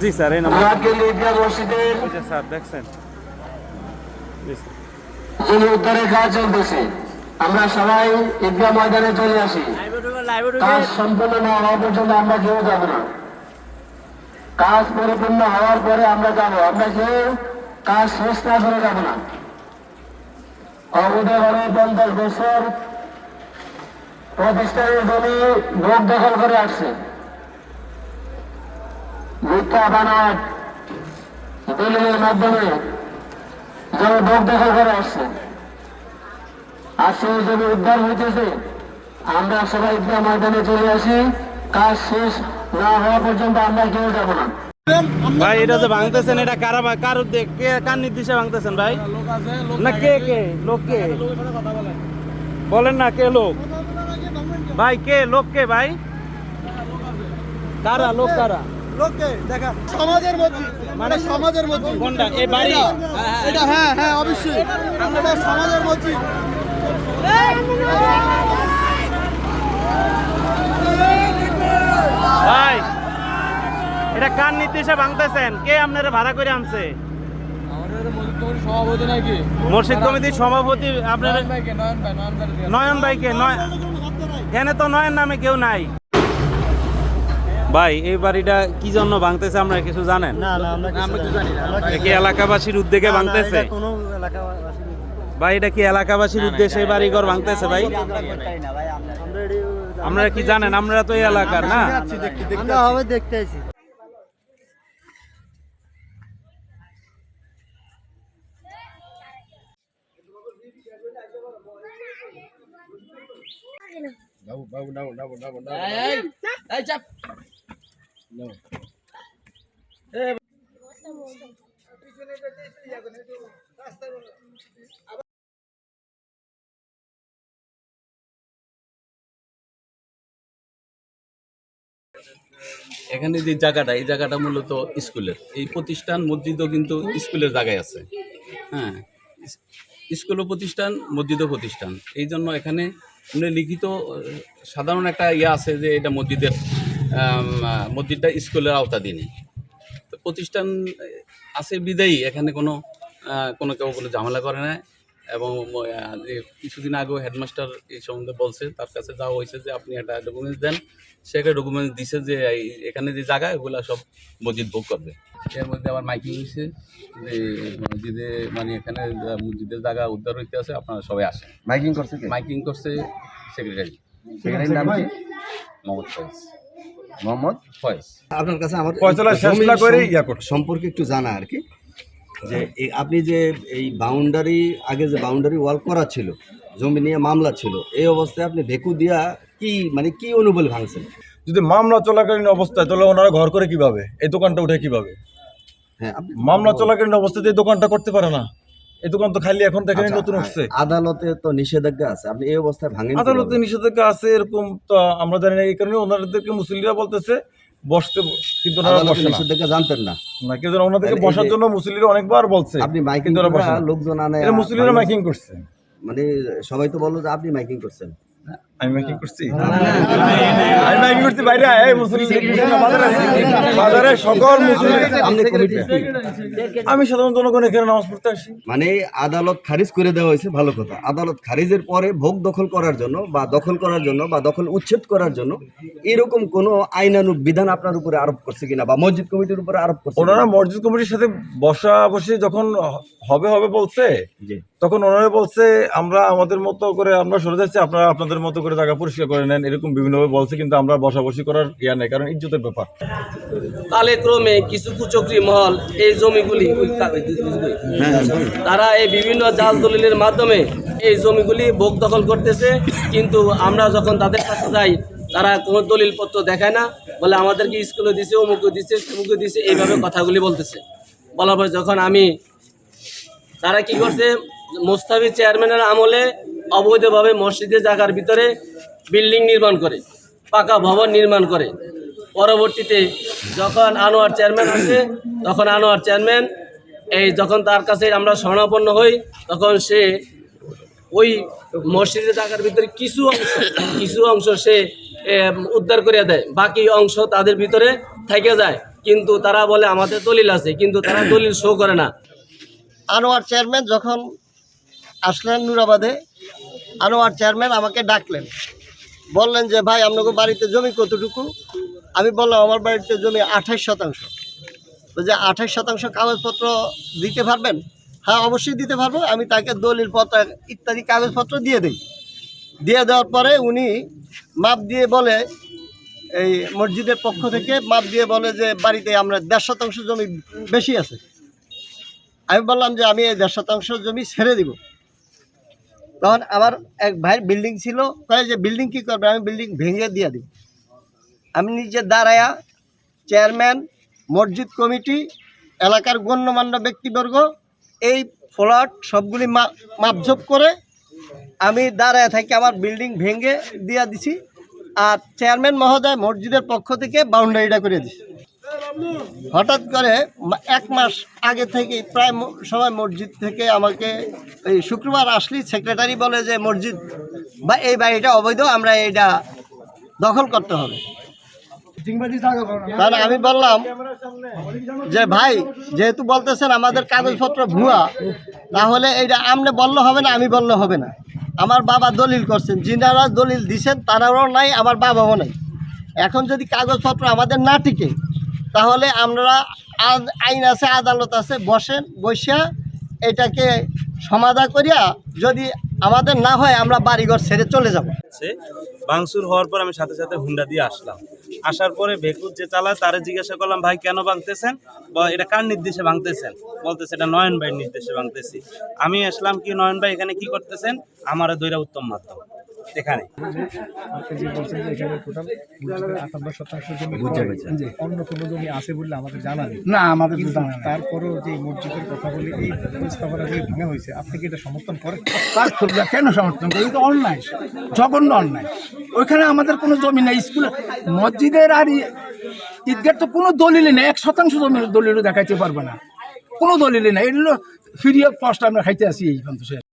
জি sir, এই number sir দেখছেন জমি উদ্ধারের কাজ চলতেছে। আমরা সবাই ঈদগাহ ময়দানে চলে আসি। কাজ সম্পূর্ণ না হওয়া পর্যন্ত আমরা কেউ যাবো না। কাজ পরিপূর্ণ হওয়ার পরে আমরা যাবো। আমরা কেউ কাজ শেষ না করে যাবো না। অবৈধভাবে 50 বছর প্রতিষ্ঠানের জমি ভোগ দখল করে আসছে। মিথ্যা বানাট দলিলের মাধ্যমে জমি ভোগ দখল করে আসছে। আজকে এই জমি উদ্ধার হইতেছে। আমরা সবাই ঈদগাহ ময়দানে চলে আসি। কাজ শেষ না হওয়া পর্যন্ত আমরা কেউ যাব না। ভাই এটা যে ভাঙতেছেন, এটা কারা কার উদ্যোগে, কার নির্দেশে ভাঙতেছেন ভাই? না কে লোক কে বলেন না, কে লোক ভাই? কে লোক কে ভাই? কারা লোক? কারা লোককে দেখা সমাজের মধ্যে, মানে সমাজের মধ্যে কোনটা? এই বাড়ি এটা? হ্যাঁ হ্যাঁ অবশ্যই, এটা সমাজের মধ্যে। ভাই এটা কার নির্দেশে ভাঙতেছেন? কে আপনারা ভাড়া করে আনছে? সভাপতি নাকি মসজিদ কমিটির সভাপতি আপনার নয়ন ভাইকে? এখানে তো নয়ন নামে কেউ নাই। ভাই এই বাড়িটা কি জন্য ভাঙতেছে আমরা কিছু জানেন? না না, আমরা কিছু জানি না। কি এলাকাবাসীর উদ্যোগে ভাঙতেছে? ভাই এটা কি এলাকাবাসীর উদ্দেশ্যে বাড়িঘর ভাঙতেছে ভাই? আপনারা কি জানেন? আমরা তো এই এলাকার না। আমরা হবে দেখতে আছি। এখানে যে জায়গাটা, এই জায়গাটা মূলত স্কুলের, এই প্রতিষ্ঠান মসজিদও কিন্তু স্কুলের জায়গায় আছে। হ্যাঁ, স্কুলও প্রতিষ্ঠান, মসজিদও প্রতিষ্ঠান। এই জন্য এখানে লিখিত সাধারণ একটা আছে যে এটা মসজিদটা স্কুলের আওতাধীনই। তো প্রতিষ্ঠান আছে বিদায়ী এখানে কোনো কেউ কোনো ঝামেলা করে না। এবং কিছুদিন আগেও হেডমাস্টার এই সম্বন্ধে বলছে, তার কাছে যাওয়া হয়েছে যে আপনি একটা ডকুমেন্টস দেন। সে একটা ডকুমেন্টস দিছে যে এখানে যে জায়গা এগুলো সব মসজিদ ভোগ করবে। এর মধ্যে আবার মাইকিং হয়েছে যে মসজিদে, মানে এখানে মসজিদের জায়গা উদ্ধার হইতে আছে, আপনারা সবাই আসেন। মাইকিং করছে সেক্রেটারি। সেক্রেটারির নাম কি? মোহাম্মদ ফয়েজ। আপনার কাছে আমার জমি সম্পর্কে একটু জানা আর কি, যে আপনি যে এই বাউন্ডারি, আগে যে বাউন্ডারি ওয়াল করা ছিল, জমি নিয়ে মামলা ছিল, এই অবস্থায় আপনি ভেকু দিয়া কি অনুবল ভাঙছেন? যদি মামলা চলাকালীন অবস্থায়, তাহলে ওনারা ঘর করে কিভাবে, এই দোকানটা উঠে কিভাবে? হ্যাঁ, মামলা চলাকালীন অবস্থাতে এই দোকানটা করতে পারে না। এই দোকান তো খালি এখন থেকে নতুন উঠছে। আদালতে তো নিষেধাজ্ঞা আছে, আপনি এই অবস্থায় ভাঙেন? আদালতে নিষেধাজ্ঞা আছে এরকম তো আমরা জানি না। এই কারণে ওনাদেরকে মুসলিমরা বলতেছে বসতে, কিন্তু নিষেধাজ্ঞা জানতেন না। না, কেউ ওনাদেরকে বসার জন্য মুসলিমরা অনেকবার বলছে। আপনি মাইকিং লোকজন আনে, মুসলিমরা মাইকিং করছে, মানে সবাই তো বললো যে আপনি মাইকিং করছেন। আমি মাইকিং করছি, আমি মাইকিং করছি বাইরে। এই মুসলিম বাজারে সকল মুসলিম, আমি সাধারণ জনগণ এখানে নামাজ পড়তে আসি। মানে আদালত খারিজ করে দেওয়া হয়েছে, ভালো কথা। আদালত খারিজের পরে ভোগ দখল করার জন্য বা দখল উচ্ছেদ করার জন্য এরকম কোনো আইনানুগ বিধান আপনার উপরে আরোপ করছে কিনা, বা মসজিদ কমিটির উপরে আরোপ করছে? ওনারা মসজিদ কমিটির সাথে বসে যখন হবে বলছে, তখন ওনারা বলছে আমরা আমাদের মতো করে আমরা সরে যাচ্ছি, আপনারা আপনাদের মতো করে জায়গা পরিষ্কার করে নেন, এরকম বিভিন্নভাবে বলছে। কিন্তু আমরা বসাবসি করার নেই, কারণ ইজ্জতের ব্যাপার। কালে ক্রমে কিছু কুচক্রী মহল এই জমিগুলি, তারা এই বিভিন্ন জাল দলিলের মাধ্যমে এই জমিগুলি ভোগ দখল করতেছে। কিন্তু আমরা যখন তাদের কাছে যাই, তারা কোনো দলিলপত্র দেখায় না, বলে আমাদেরকে স্কুলে দিছে, অমুকে দিছে, তমুকে দিছে, এইভাবে কথাগুলি বলতেছে। বলার পর যখন তারা কি করছে, মোস্তাফি চেয়ারম্যানের আমলে অবৈধভাবে মসজিদের জায়গার ভিতরে বিল্ডিং নির্মাণ করে, পাকা ভবন নির্মাণ করে। পরবর্তীতে যখন আনোয়ার চেয়ারম্যান আসে, তখন আনোয়ার চেয়ারম্যান যখন তার কাছে আমরা শরণাপন্ন হই, তখন সে ওই মসজিদের জায়গার ভিতরে কিছু অংশ সে উদ্ধার করে দেয়, বাকি অংশ তাদের ভিতরে থেকে যায়। কিন্তু তারা বলে আমাদের দলিল আছে, কিন্তু তারা দলিল শো করে না। আনোয়ার চেয়ারম্যান যখন আসলেন নুরাবাদে, আনোয়ার চেয়ারম্যান আমাকে ডাকলেন, বললেন যে ভাই আপনাকে বাড়িতে জমি কতটুকু? আমি বললাম আমার বাড়িতে জমি 28%। যে 28% কাগজপত্র দিতে পারবেন? হ্যাঁ অবশ্যই দিতে পারবো। আমি তাকে দলিল পত্র ইত্যাদি কাগজপত্র দিয়ে দিই। দিয়ে দেওয়ার পরে উনি মাপ দিয়ে বলে, এই মসজিদের পক্ষ থেকে মাপ দিয়ে বলে যে বাড়িতে আমরা 1.5% জমি বেশি আছে। আমি বললাম যে আমি এই 1.5% জমি ছেড়ে দিব। তখন আমার এক ভাইয়ের বিল্ডিং ছিল, কয়ে যে বিল্ডিং কী করবে? আমি বিল্ডিং ভেঙে দিয়ে দিব। আমি নিজে দাঁড়ায়া চেয়ারম্যান, মসজিদ কমিটি, এলাকার গণ্যমান্য ব্যক্তিবর্গ এই ফ্ল্যাট সবগুলি মাপঝোপ করে আমি দাঁড়ায় থাকি আমার বিল্ডিং ভেঙে দিয়ে দিছি। আর চেয়ারম্যান মহোদয় মসজিদের পক্ষ থেকে বাউন্ডারিটা করে দিছে। হঠাৎ করে 1 মাস আগে থেকে প্রায় সময় মসজিদ থেকে আমাকে এই শুক্রবার আসলেই সেক্রেটারি বলে যে মসজিদ বা এই বাড়িটা অবৈধ, আমরা এইটা দখল করতে হবে। তাহলে আমি বললাম যে ভাই যেহেতু বলতেছেন আমাদের কাগজপত্র ভুয়া, তাহলে এইটা আপনি বললে হবে না, আমি বললে হবে না। আমার বাবা দলিল করছেন, যিনারা দলিল দিছেন তারাও নাই, আমার বাবাও নাই। এখন যদি কাগজপত্র আমাদের না টিকে, তাহলে আমরা আইন আছে, আদালত আছে, বসিয়া এটাকে সমাধান করিয়া যদি আমাদের না হয় আমরা বাড়িঘর ছেড়ে চলে যাব। ভাঙচুর হওয়ার পর আমি সাথে সাথে হুন্ডা দিয়ে আসলাম। আসার পরে ভেকুর যে চালায় তারে জিজ্ঞাসা করলাম, ভাই কেন ভাঙতেছেন বা এটা কার নির্দেশে ভাঙতেছেন? বলতেছে এটা নয়ন ভাইয়ের নির্দেশে ভাঙতেছি। আমি আসলাম, কি নয়ন ভাই এখানে কি করতেছেন? আমারে দইরা উত্তম মাত্র এখানে অন্য কোনো জমি আছে বললে আমাদের জানা নেই। না, আমাদের তারপরেও যে মসজিদের কথা বলে এই স্থাপনাগুলি ভাঙা হয়েছে, আপনি কি এটা সমর্থন করেন? কেন সমর্থন করি? তো অন্যায়, জঘন্য অন্যায়। ওইখানে আমাদের কোনো জমি নেই, স্কুল মসজিদের আর ঈদগার তো কোনো দলিলই নেই। 1% জমি দলিলও দেখাইতে পারবে না, কোনো দলিলই নেই। এগুলো ফ্রি অফ কস্ট আমরা খাইতে আসি এই পর্যন্ত।